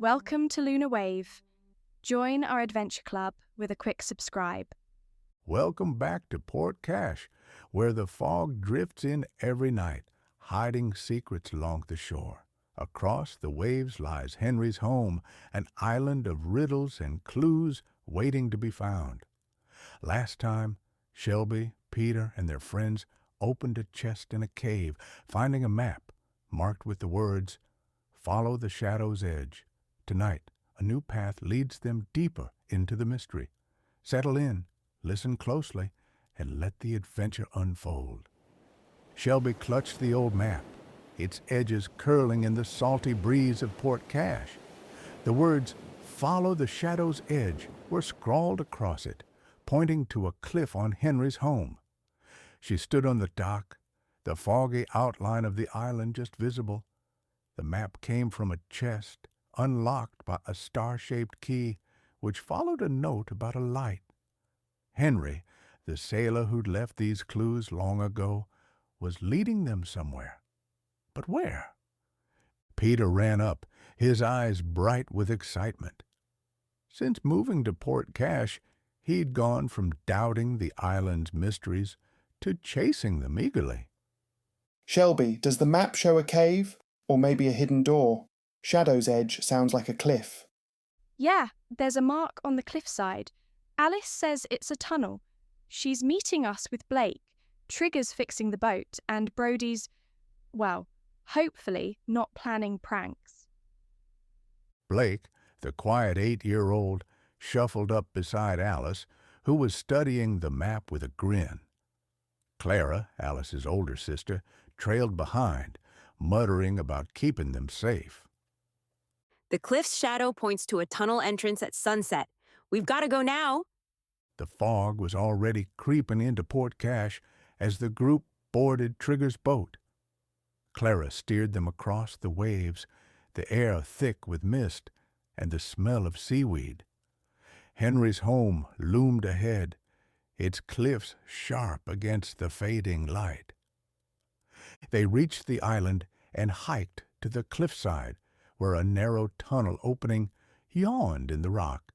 Welcome to LunarWave. Join our adventure club with a quick subscribe. Welcome back to Port Cache, where the fog drifts in every night, hiding secrets along the shore. Across the waves lies Henry's home, an island of riddles and clues waiting to be found. Last time, Shelby, Peter, and their friends opened a chest in a cave, finding a map marked with the words, "Follow the shadow's edge." Tonight, a new path leads them deeper into the mystery. Settle in, listen closely, and let the adventure unfold. Shelby clutched the old map, its edges curling in the salty breeze of Port Cache. The words, "Follow the shadow's edge," were scrawled across it, pointing to a cliff on Henry's home. She stood on the dock, the foggy outline of the island just visible. The map came from a chest, unlocked by a star-shaped key, which followed a note about a light. Henry, the sailor who'd left these clues long ago, was leading them somewhere. But where? Peter ran up, his eyes bright with excitement. Since moving to Port Cache, he'd gone from doubting the island's mysteries to chasing them eagerly. Shelby, does the map show a cave? Or maybe a hidden door? Shadow's edge sounds like a cliff. Yeah, there's a mark on the cliffside. Alice says it's a tunnel. She's meeting us with Blake, Trigger's fixing the boat, and Brody's, well, hopefully not planning pranks. Blake, the quiet 8-year-old, shuffled up beside Alice, who was studying the map with a grin. Clara, Alice's older sister, trailed behind, muttering about keeping them safe. The cliff's shadow points to a tunnel entrance at sunset. We've got to go now. The fog was already creeping into Port Cache as the group boarded Trigger's boat. Clara steered them across the waves, the air thick with mist and the smell of seaweed. Henry's home loomed ahead, its cliffs sharp against the fading light. They reached the island and hiked to the cliffside, where a narrow tunnel opening yawned in the rock.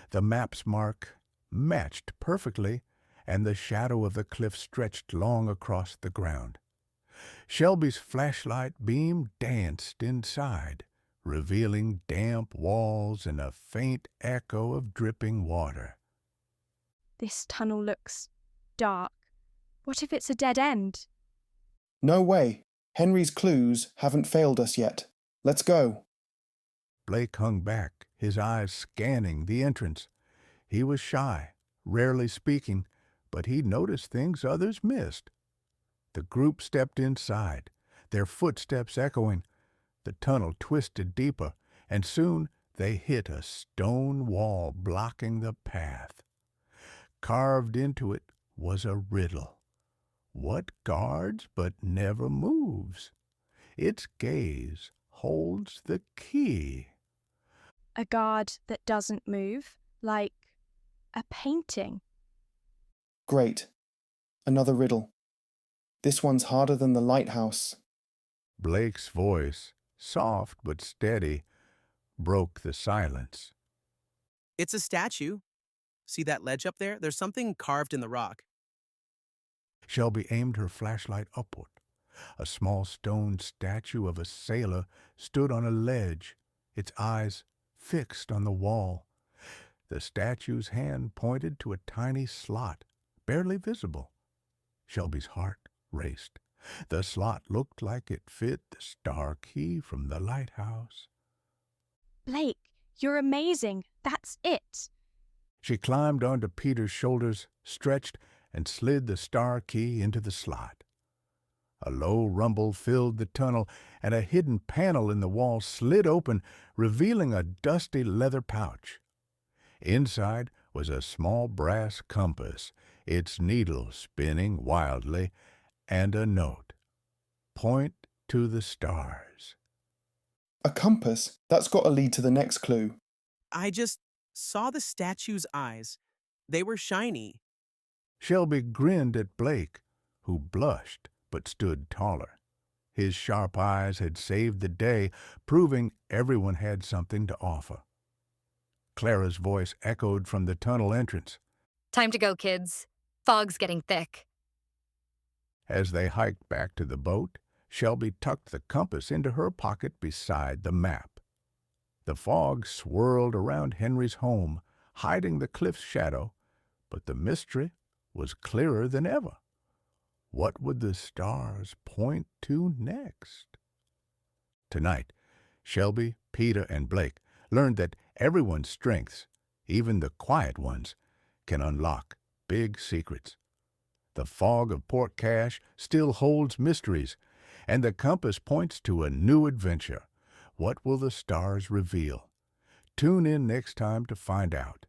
The map's mark matched perfectly, and the shadow of the cliff stretched long across the ground. Shelby's flashlight beam danced inside, revealing damp walls and a faint echo of dripping water. This tunnel looks dark. What if it's a dead end? No way. Henry's clues haven't failed us yet. Let's go. Blake hung back, his eyes scanning the entrance. He was shy, rarely speaking, but he noticed things others missed. The group stepped inside, their footsteps echoing. The tunnel twisted deeper, and soon they hit a stone wall blocking the path. Carved into it was a riddle. What guards but never moves? Its gaze holds the key. A guard that doesn't move, like a painting. Great. Another riddle. This one's harder than the lighthouse. Blake's voice, soft but steady, broke the silence. It's a statue. See that ledge up there? There's something carved in the rock. Shelby aimed her flashlight upward. A small stone statue of a sailor stood on a ledge, its eyes fixed on the wall. The statue's hand pointed to a tiny slot, barely visible. Shelby's heart raced. The slot looked like it fit the star key from the lighthouse. Blake, you're amazing. That's it. She climbed onto Peter's shoulders, stretched, and slid the star key into the slot. A low rumble filled the tunnel, and a hidden panel in the wall slid open, revealing a dusty leather pouch. Inside was a small brass compass, its needle spinning wildly, and a note. "Point to the stars." A compass? That's got to lead to the next clue. I just saw the statue's eyes. They were shiny. Shelby grinned at Blake, who blushed but stood taller. His sharp eyes had saved the day, proving everyone had something to offer. Clara's voice echoed from the tunnel entrance. Time to go, kids. Fog's getting thick. As they hiked back to the boat, Shelby tucked the compass into her pocket beside the map. The fog swirled around Henry's home, hiding the cliff's shadow, but the mystery was clearer than ever. What would the stars point to next? Tonight, Shelby, Peter, and Blake learned that everyone's strengths, even the quiet ones, can unlock big secrets. The fog of Port Cache still holds mysteries, and the compass points to a new adventure. What will the stars reveal? Tune in next time to find out.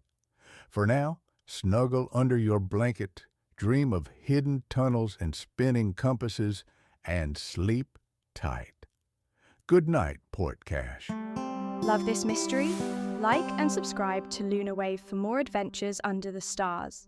For now, snuggle under your blanket, dream of hidden tunnels and spinning compasses, and sleep tight. Good night, Port Cache. Love this mystery? Like and subscribe to LunarWave for more adventures under the stars.